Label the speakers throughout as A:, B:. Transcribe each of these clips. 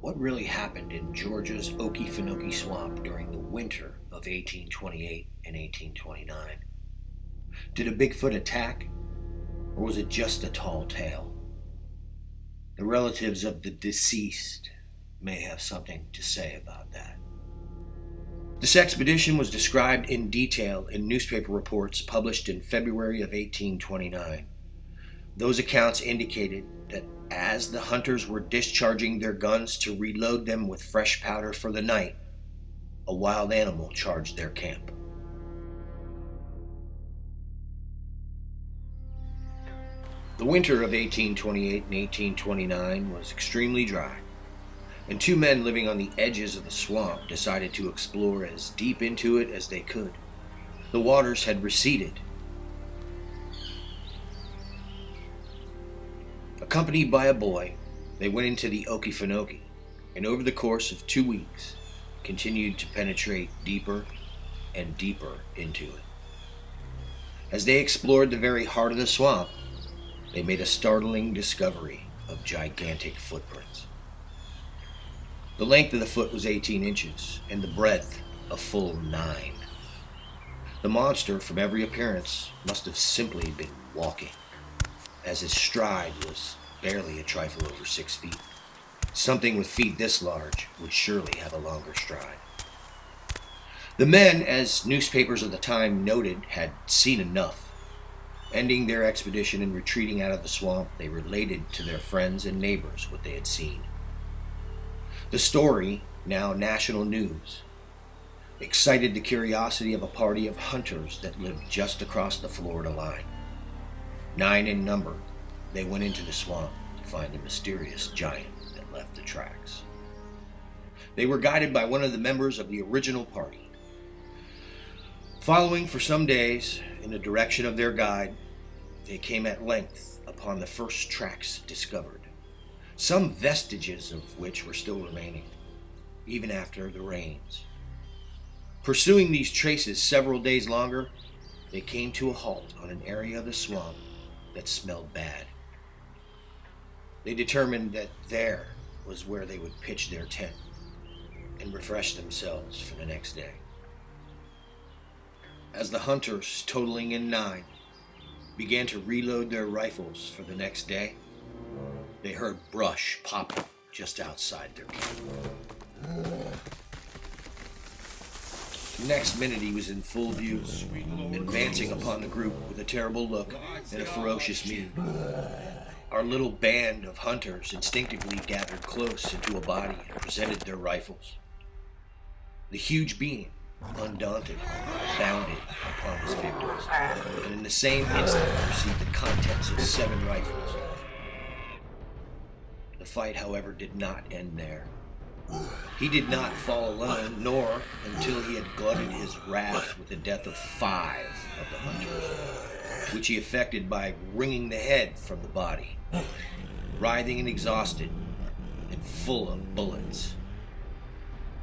A: What really happened in Georgia's Okefenokee Swamp during the winter of 1828 and 1829? Did a Bigfoot attack, or was it just a tall tale? The relatives of the deceased may have something to say about that. This expedition was described in detail in newspaper reports published in February of 1829. Those accounts indicated that as the hunters were discharging their guns to reload them with fresh powder for the night, a wild animal charged their camp. The winter of 1828 and 1829 was extremely dry, and two men living on the edges of the swamp decided to explore as deep into it as they could. The waters had receded. Accompanied by a boy, they went into the Okefenokee, and over the course of 2 weeks, continued to penetrate deeper and deeper into it. As they explored the very heart of the swamp, they made a startling discovery of gigantic footprints. The length of the foot was 18 inches, and the breadth a full 9. The monster, from every appearance, must have simply been walking, as his stride was barely a trifle over 6 feet. Something with feet this large would surely have a longer stride. The men, as newspapers of the time noted, had seen enough. Ending their expedition and retreating out of the swamp, they related to their friends and neighbors what they had seen. The story, now national news, excited the curiosity of a party of hunters that lived just across the Florida line. 9 in number, they went into the swamp to find the mysterious giant that left the tracks. They were guided by one of the members of the original party. Following for some days in the direction of their guide, they came at length upon the first tracks discovered, some vestiges of which were still remaining, even after the rains. Pursuing these traces several days longer, they came to a halt on an area of the swamp that smelled bad. They determined that there was where they would pitch their tent and refresh themselves for the next day. As the hunters, totaling in 9, began to reload their rifles for the next day, they heard brush popping just outside their camp. The next minute he was in full view, advancing upon the group with a terrible look and a ferocious mien. Our little band of hunters instinctively gathered close into a body and presented their rifles. The huge being, undaunted, bounded upon his victims, and in the same instant received the contents of 7 rifles. The fight, however, did not end there. He did not fall alone, nor until he had glutted his wrath with the death of 5 of the hunters, which he effected by wringing the head from the body, writhing and exhausted, and full of bullets.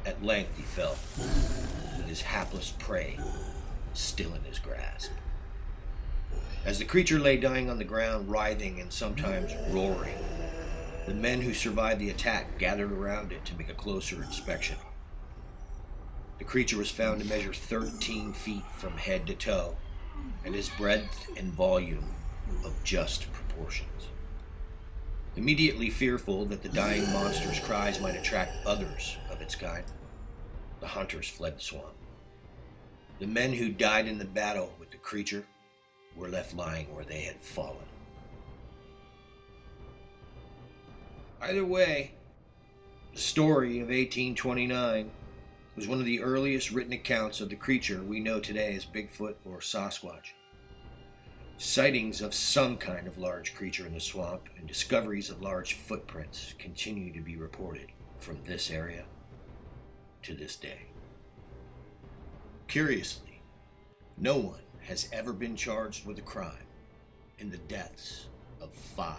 A: At length he fell, with his hapless prey still in his grasp. As the creature lay dying on the ground, writhing and sometimes roaring, the men who survived the attack gathered around it to make a closer inspection. The creature was found to measure 13 feet from head to toe, and his breadth and volume of just proportions. Immediately fearful that the dying monster's cries might attract others of its kind, the hunters fled the swamp. The men who died in the battle with the creature were left lying where they had fallen. Either way, the story of 1829 was one of the earliest written accounts of the creature we know today as Bigfoot or Sasquatch. Sightings of some kind of large creature in the swamp and discoveries of large footprints continue to be reported from this area to this day. Curiously, no one has ever been charged with a crime in the deaths of 5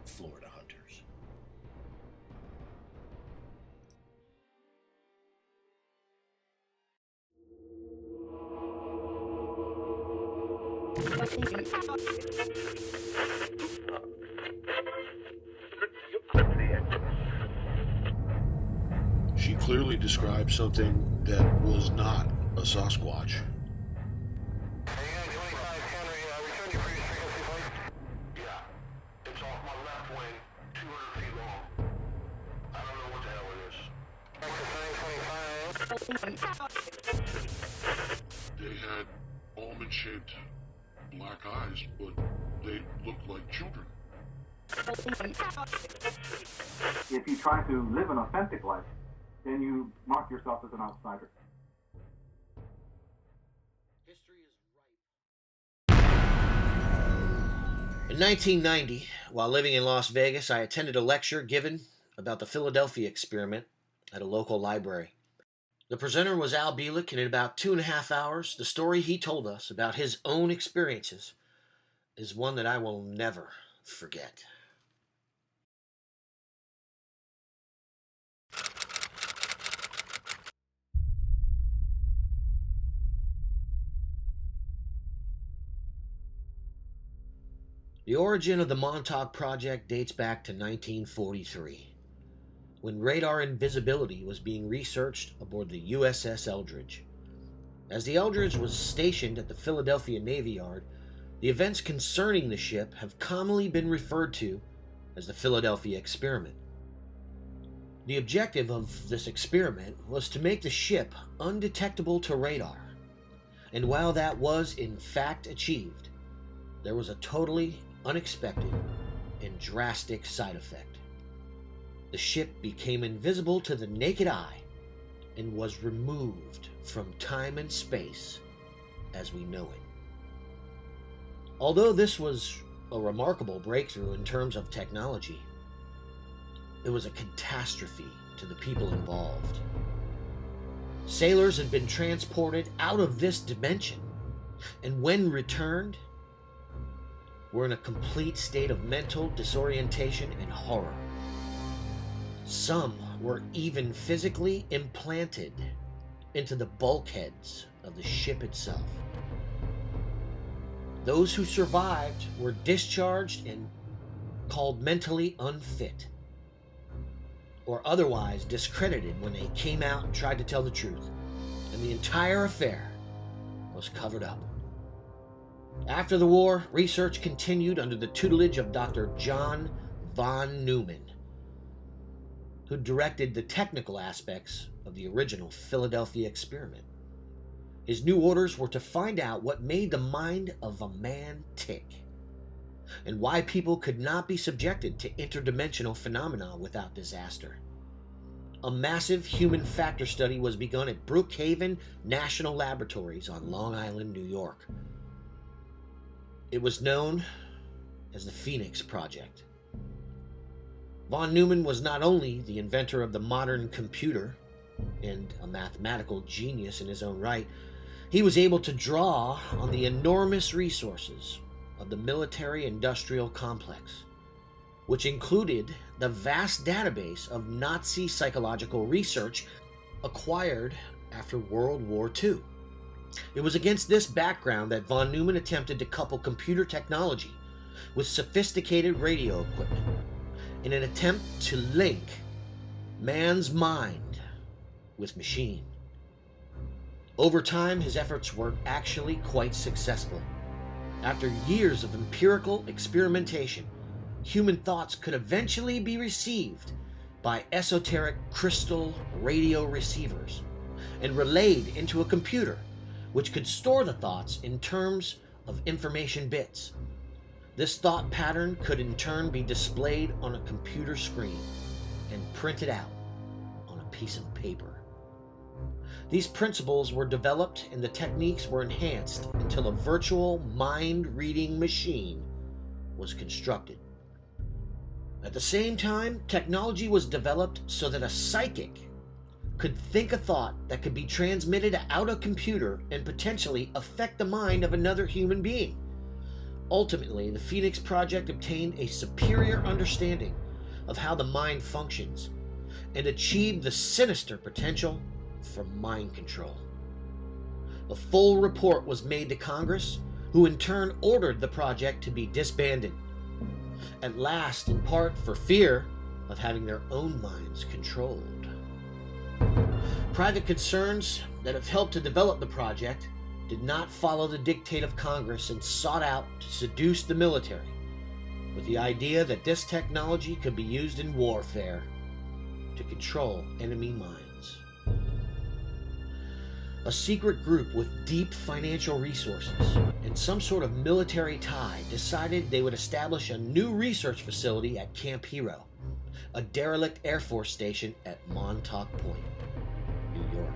A: Florida hunters.
B: clearly described something that was not a Sasquatch.
C: Yeah, it's off my left wing, 200 feet long. I don't know what the hell it is.
B: They had almond-shaped black eyes, but they looked like children.
D: If you try to live an authentic life, then you mark yourself as an outsider.
A: In 1990, while living in Las Vegas, I attended a lecture given about the Philadelphia experiment at a local library. The presenter was Al Bielek, and in about 2.5 hours, the story he told us about his own experiences is one that I will never forget. The origin of the Montauk project dates back to 1943, when radar invisibility was being researched aboard the USS Eldridge. As the Eldridge was stationed at the Philadelphia Navy Yard, the events concerning the ship have commonly been referred to as the Philadelphia experiment. The objective of this experiment was to make the ship undetectable to radar, and while that was in fact achieved, there was a totally unexpected and drastic side effect. The ship became invisible to the naked eye and was removed from time and space as we know it. Although this was a remarkable breakthrough in terms of technology, it was a catastrophe to the people involved. Sailors had been transported out of this dimension, and when returned, were in a complete state of mental disorientation and horror. Some were even physically implanted into the bulkheads of the ship itself. Those who survived were discharged and called mentally unfit, or otherwise discredited when they came out and tried to tell the truth, and the entire affair was covered up. After the war, research continued under the tutelage of Dr. John von Neumann, who directed the technical aspects of the original Philadelphia experiment. His new orders were to find out what made the mind of a man tick, and why people could not be subjected to interdimensional phenomena without disaster. A massive human factor study was begun at Brookhaven National Laboratories on Long Island, New York. It was known as the Phoenix Project. Von Neumann was not only the inventor of the modern computer and a mathematical genius in his own right, he was able to draw on the enormous resources of the military-industrial complex, which included the vast database of Nazi psychological research acquired after World War II. It was against this background that von Neumann attempted to couple computer technology with sophisticated radio equipment in an attempt to link man's mind with machine. Over time, his efforts were actually quite successful. After years of empirical experimentation, human thoughts could eventually be received by esoteric crystal radio receivers and relayed into a computer, which could store the thoughts in terms of information bits. This thought pattern could in turn be displayed on a computer screen and printed out on a piece of paper. These principles were developed and the techniques were enhanced until a virtual mind-reading machine was constructed. At the same time, technology was developed so that a psychic could think a thought that could be transmitted out a computer and potentially affect the mind of another human being. Ultimately, the Phoenix Project obtained a superior understanding of how the mind functions and achieved the sinister potential for mind control. A full report was made to Congress, who in turn ordered the project to be disbanded, at last in part for fear of having their own minds controlled.
E: Private concerns that have helped to develop the project did not follow the dictate of Congress and sought out to seduce the military with the idea that this technology could be used in warfare to control enemy minds. A secret group with deep financial resources and some sort of military tie decided they would establish a new research facility at Camp Hero, a derelict Air Force station at Montauk Point, New York.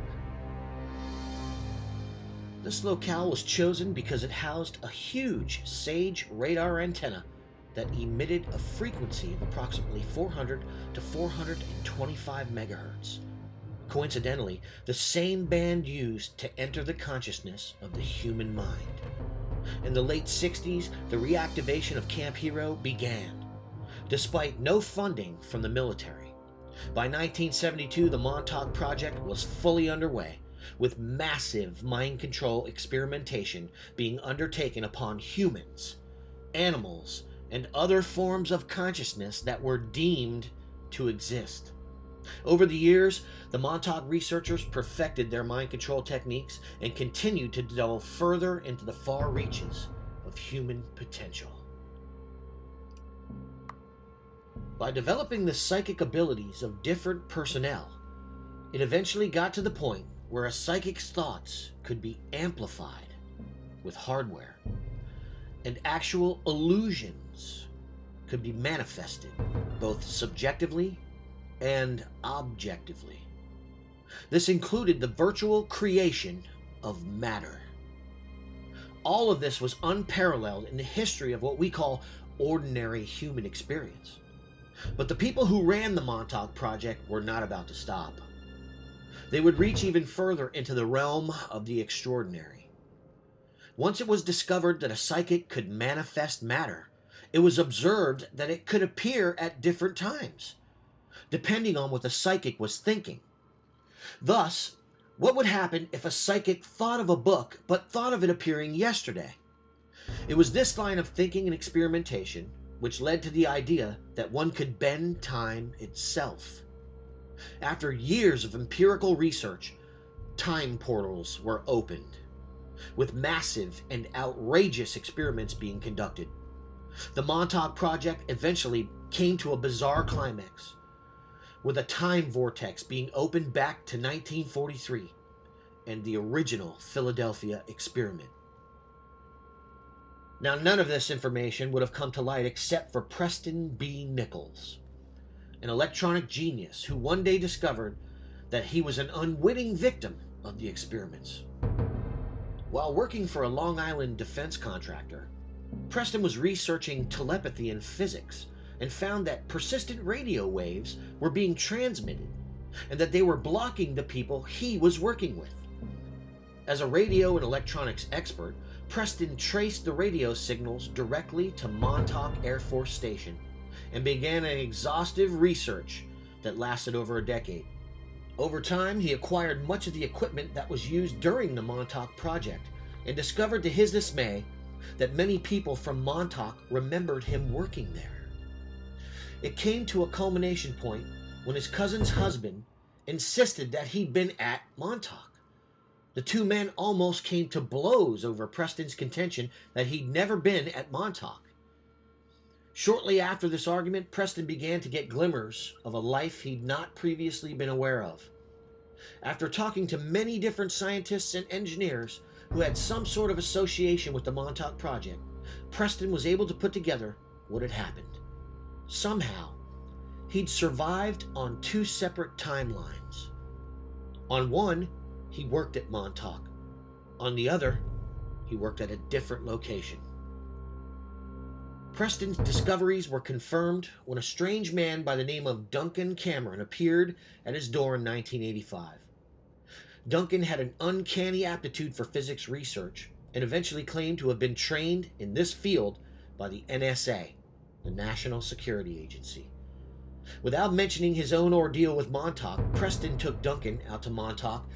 E: This locale was chosen because it housed a huge SAGE radar antenna that emitted a frequency of approximately 400 to 425 megahertz. Coincidentally, the same band used to enter the consciousness of the human mind. In the late 60s, the reactivation of Camp Hero began, despite no funding from the military. By 1972, the Montauk Project was fully underway, with massive mind control experimentation being undertaken upon humans, animals, and other forms of consciousness that were deemed to exist. Over the years, the Montauk researchers perfected their mind control techniques and continued to delve further into the far reaches of human potential. By developing the psychic abilities of different personnel, it eventually got to the point where a psychic's thoughts could be amplified with hardware, and actual illusions could be manifested both subjectively and objectively. This included the virtual creation of matter. All of this was unparalleled in the history of what we call ordinary human experience. But the people who ran the Montauk Project were not about to stop. They would reach even further into the realm of the extraordinary. Once it was discovered that a psychic could manifest matter, it was observed that it could appear at different times, depending on what the psychic was thinking. Thus, what would happen if a psychic thought of a book but thought of it appearing yesterday? It was this line of thinking and experimentation which led to the idea that one could bend time itself. After years of empirical research, time portals were opened, with massive and outrageous experiments being conducted. The Montauk Project eventually came to a bizarre climax, with a time vortex being opened back to 1943 and the original Philadelphia experiment. Now, none of this information would have come to light except for Preston B. Nichols, an electronic genius who one day discovered that he was an unwitting victim of the experiments. While working for a Long Island defense contractor, Preston was researching telepathy and physics and found that persistent radio waves were being transmitted and that they were blocking the people he was working with. As a radio and electronics expert, Preston traced the radio signals directly to Montauk Air Force Station and began an exhaustive research that lasted over a decade. Over time, he acquired much of the equipment that was used during the Montauk Project and discovered to his dismay that many people from Montauk remembered him working there. It came to a culmination point when his cousin's husband insisted that he'd been at Montauk. The two men almost came to blows over Preston's contention that he'd never been at Montauk. Shortly after this argument, Preston began to get glimmers of a life he'd not previously been aware of. After talking to many different scientists and engineers who had some sort of association with the Montauk Project, Preston was able to put together what had happened. Somehow, he'd survived on two separate timelines. On one, he worked at Montauk. On the other, he worked at a different location. Preston's discoveries were confirmed when a strange man by the name of Duncan Cameron appeared at his door in 1985. Duncan had an uncanny aptitude for physics research and eventually claimed to have been trained in this field by the NSA, the National Security Agency. Without mentioning his own ordeal with Montauk, Preston took Duncan out to Montauk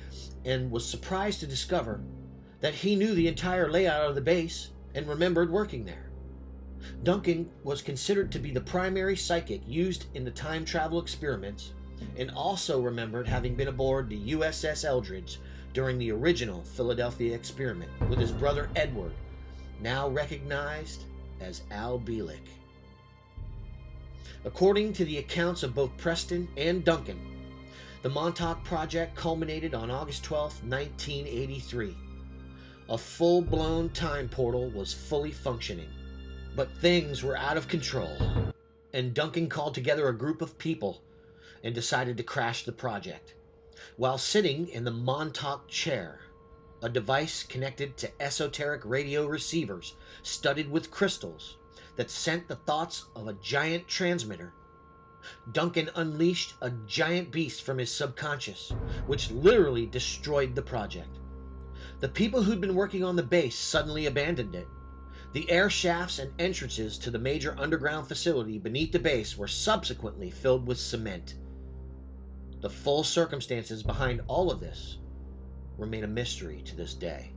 E: and was surprised to discover that he knew the entire layout of the base and remembered working there. Duncan was considered to be the primary psychic used in the time travel experiments and also remembered having been aboard the USS Eldridge during the original Philadelphia experiment with his brother Edward, now recognized as Al Bielek. According to the accounts of both Preston and Duncan, the Montauk project culminated on August 12, 1983. A full-blown time portal was fully functioning, but things were out of control, and Duncan called together a group of people and decided to crash the project. While sitting in the Montauk chair, a device connected to esoteric radio receivers studded with crystals that sent the thoughts of a giant transmitter, Duncan unleashed a giant beast from his subconscious, which literally destroyed the project. The people who'd been working on the base suddenly abandoned it. The air shafts and entrances to the major underground facility beneath the base were subsequently filled with cement. The full circumstances behind all of this remain a mystery to this day.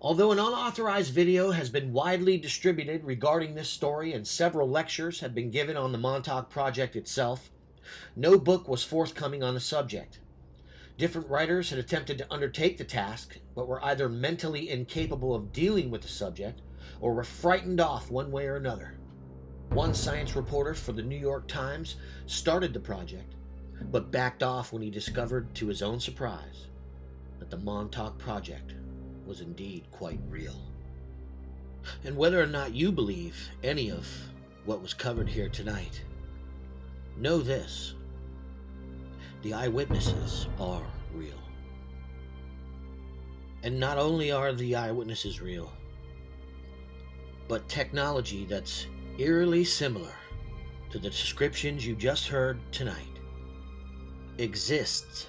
E: Although an unauthorized video has been widely distributed regarding this story and several lectures have been given on the Montauk Project itself, no book was forthcoming on the subject. Different writers had attempted to undertake the task, but were either mentally incapable of dealing with the subject or were frightened off one way or another. One science reporter for the New York Times started the project, but backed off when he discovered, to his own surprise, that the Montauk Project was indeed quite real. And whether or not you believe any of what was covered here tonight, know this: the eyewitnesses are real. And not only are the eyewitnesses real, but technology that's eerily similar to the descriptions you just heard tonight exists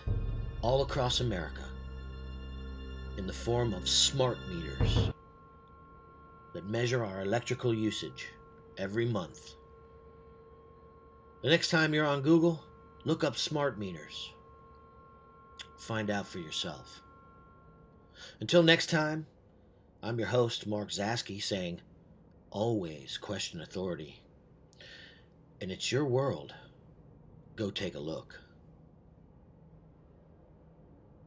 E: all across America in the form of smart meters that measure our electrical usage every month. The next time you're on Google, look up smart meters. Find out for yourself. Until next time, I'm your host, Mark Zaski, saying, always question authority. And it's your world. Go take a look.